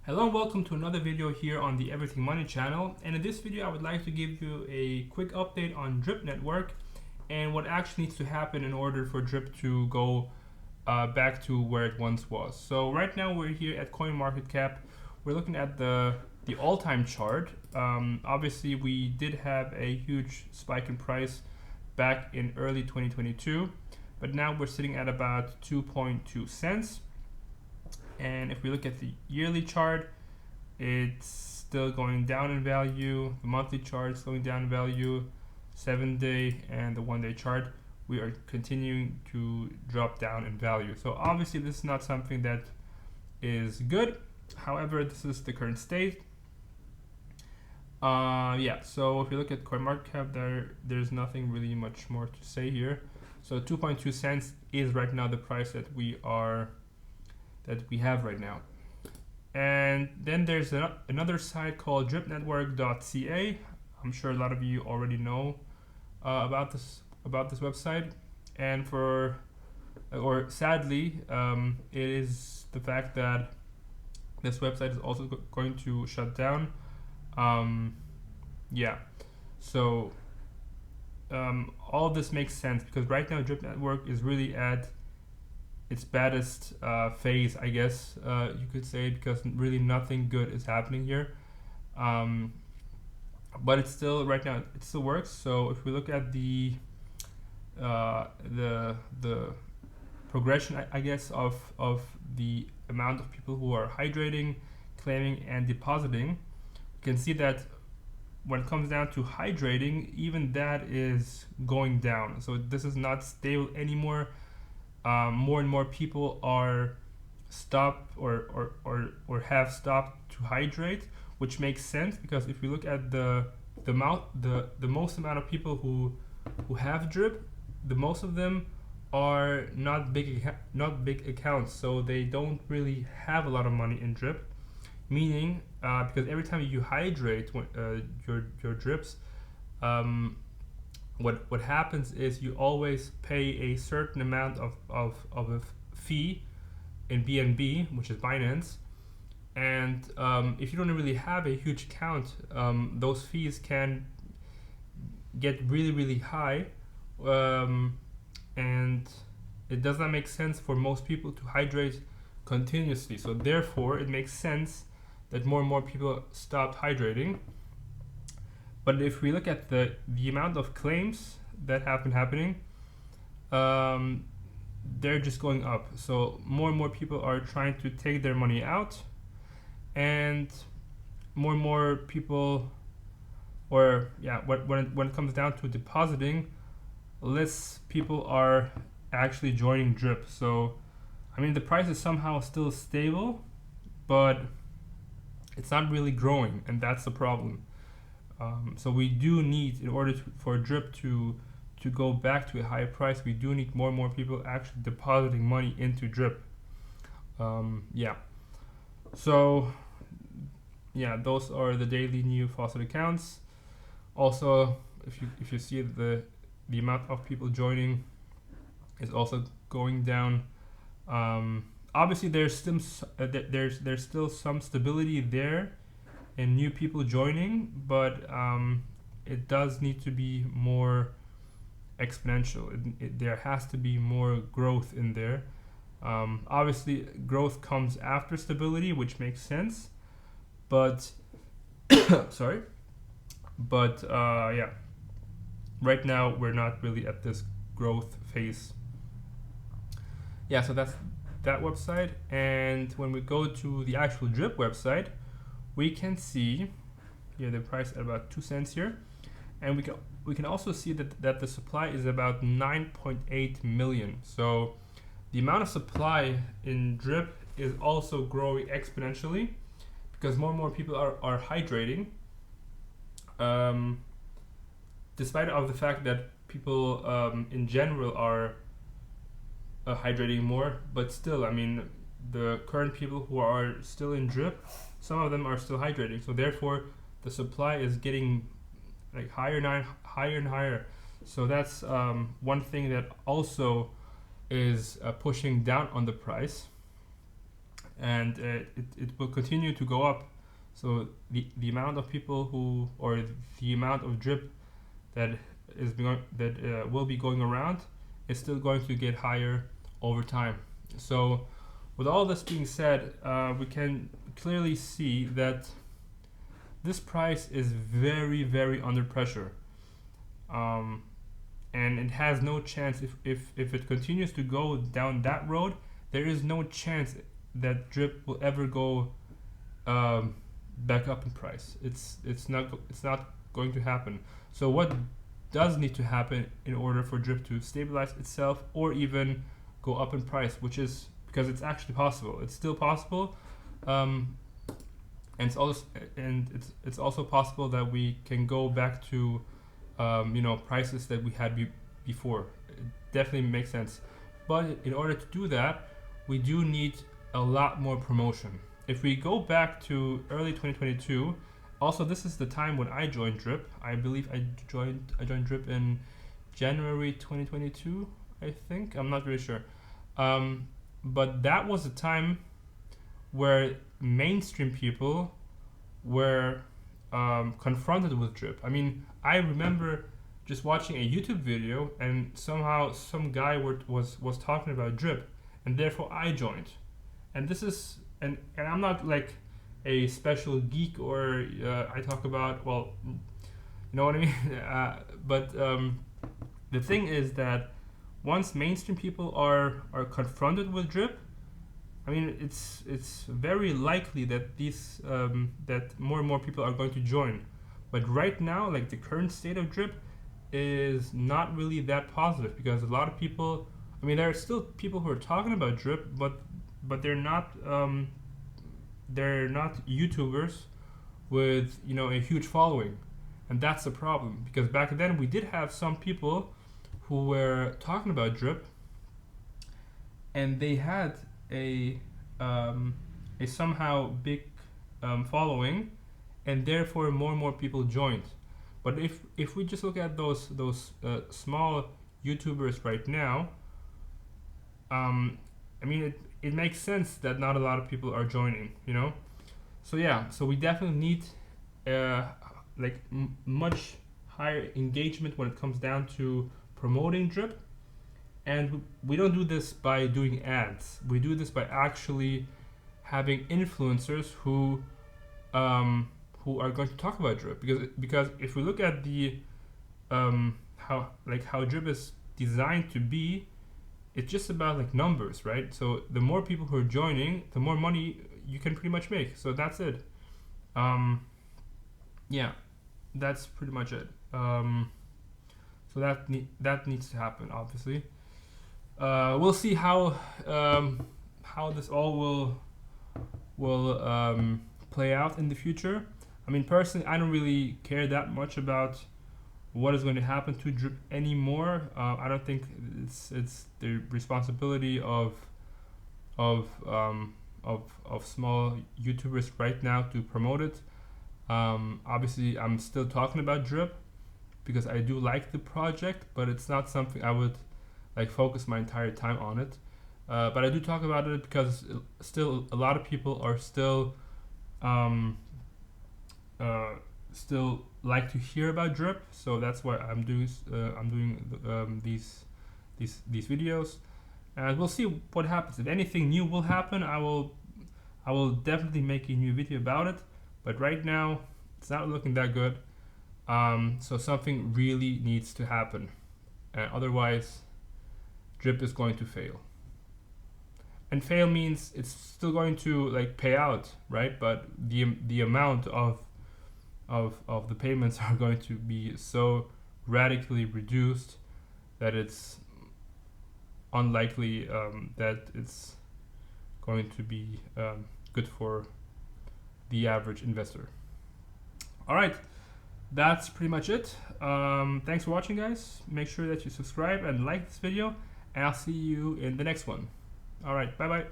Hello and welcome to another video here on the Everything Money channel, and in this video I would like to give you a quick update on Drip Network and what actually needs to happen in order for Drip to go back to where it once was. So right now we're here at CoinMarketCap. We're looking at the all-time chart. Obviously we did have a huge spike in price back in early 2022, but now we're sitting at about 2.2 cents. And if we look at the yearly chart, it's still going down in value. The monthly chart is going down in value. 7-day and the 1-day chart, we are continuing to drop down in value. So obviously this is not something that is good. However, this is the current state. So if you look at CoinMarketCap, there's nothing really much more to say here. So 2.2 cents is right now the price that we have right now. And then there's another site called dripnetwork.ca. I'm sure a lot of you already know about this website. And sadly, it is the fact that this website is also going to shut down. So all of this makes sense because right now Drip Network is really at its baddest phase, I guess you could say, because really nothing good is happening here. But it's still, right now it still works. So if we look at the progression, I guess, of the amount of people who are hydrating, claiming, and depositing, you can see that when it comes down to hydrating, even that is going down. So this is not stable anymore. More and more people are stopped or have stopped to hydrate, which makes sense because if you look at the most amount of people who have Drip, the most of them are not big accounts, so they don't really have a lot of money in Drip. Meaning, because every time you hydrate your drips, what happens is you always pay a certain amount of a fee in BNB, which is Binance, and if you don't really have a huge account, those fees can get really high, and it does not make sense for most people to hydrate continuously. So therefore it makes sense that more and more people stopped hydrating. But if we look at the amount of claims that have been happening, they're just going up. So more and more people are trying to take their money out, and more people, when it comes down to depositing, less people are actually joining Drip. So I mean the price is somehow still stable, but it's not really growing, and that's the problem. So we do need, in order for Drip to go back to a higher price, we do need more and more people actually depositing money into Drip. Those are the daily new faucet accounts. Also, if you see the amount of people joining is also going down. Obviously, there's still some stability there and new people joining, but it does need to be more exponential. There has to be more growth in there. Obviously, growth comes after stability, which makes sense. But right now we're not really at this growth phase. So that's that website. And when we go to the actual Drip website, we can see here the price at about 2 cents here, and we can also see that the supply is about 9.8 million. So the amount of supply in Drip is also growing exponentially because more and more people are hydrating, despite of the fact that people in general are hydrating more. But still, I mean, the current people who are still in Drip, some of them are still hydrating, so therefore the supply is getting like higher and higher. So that's one thing that also is pushing down on the price. and it will continue to go up. So the amount of people who, or the amount of drip that will be going around is still going to get higher over time. So with all this being said, we can clearly see that this price is very, very under pressure. And it has no chance, if it continues to go down that road, there is no chance that drip will ever go back up in price. It's not going to happen. So what does need to happen in order for drip to stabilize itself or even go up in price, which is because it's actually possible. It's still possible, and it's also possible that we can go back to prices that we had before. It definitely makes sense, but in order to do that, we do need a lot more promotion. If we go back to early 2022, also this is the time when I joined Drip. I believe I joined Drip in January 2022. I think, I'm not really sure, but that was a time where mainstream people were confronted with drip. I mean, I remember just watching a YouTube video and somehow some guy was talking about drip, and therefore I joined. And this is, and I'm not like a special geek or I talk about, well, you know what I mean? But the thing is that once mainstream people are confronted with drip, I mean, it's very likely that these that more and more people are going to join. But right now, like the current state of drip is not really that positive, because a lot of people, I mean, there are still people who are talking about drip, but they're not YouTubers with a huge following, and that's the problem. Because back then we did have some people who were talking about drip, and they had a somehow big following, and therefore more and more people joined. But if we just look at those small YouTubers right now, I mean, it makes sense that not a lot of people are joining, So yeah, so we definitely need much higher engagement when it comes down to promoting drip. And we don't do this by doing ads. We do this by actually having influencers who are going to talk about drip. Because if we look at the how drip is designed to be, it's just about like numbers, right? So the more people who are joining, the more money you can pretty much make. So that's it. Yeah, that's pretty much it. So that needs to happen, obviously. We'll see how this all will play out in the future. I mean, personally, I don't really care that much about what is going to happen to drip anymore. I don't think it's the responsibility of small YouTubers right now to promote it. Obviously, I'm still talking about drip because I do like the project, but it's not something I would like focus my entire time on it. But I do talk about it because still a lot of people are still like to hear about drip, so that's why I'm doing these videos, and we'll see what happens. If anything new will happen, I will definitely make a new video about it. But right now, it's not looking that good. So something really needs to happen, otherwise, drip is going to fail. And fail means it's still going to like pay out, right? But the amount of the payments are going to be so radically reduced that it's unlikely that it's going to be good for the average investor. All right, that's pretty much it. Thanks for watching, guys. Make sure that you subscribe and like this video, and I'll see you in the next one. All right, bye bye.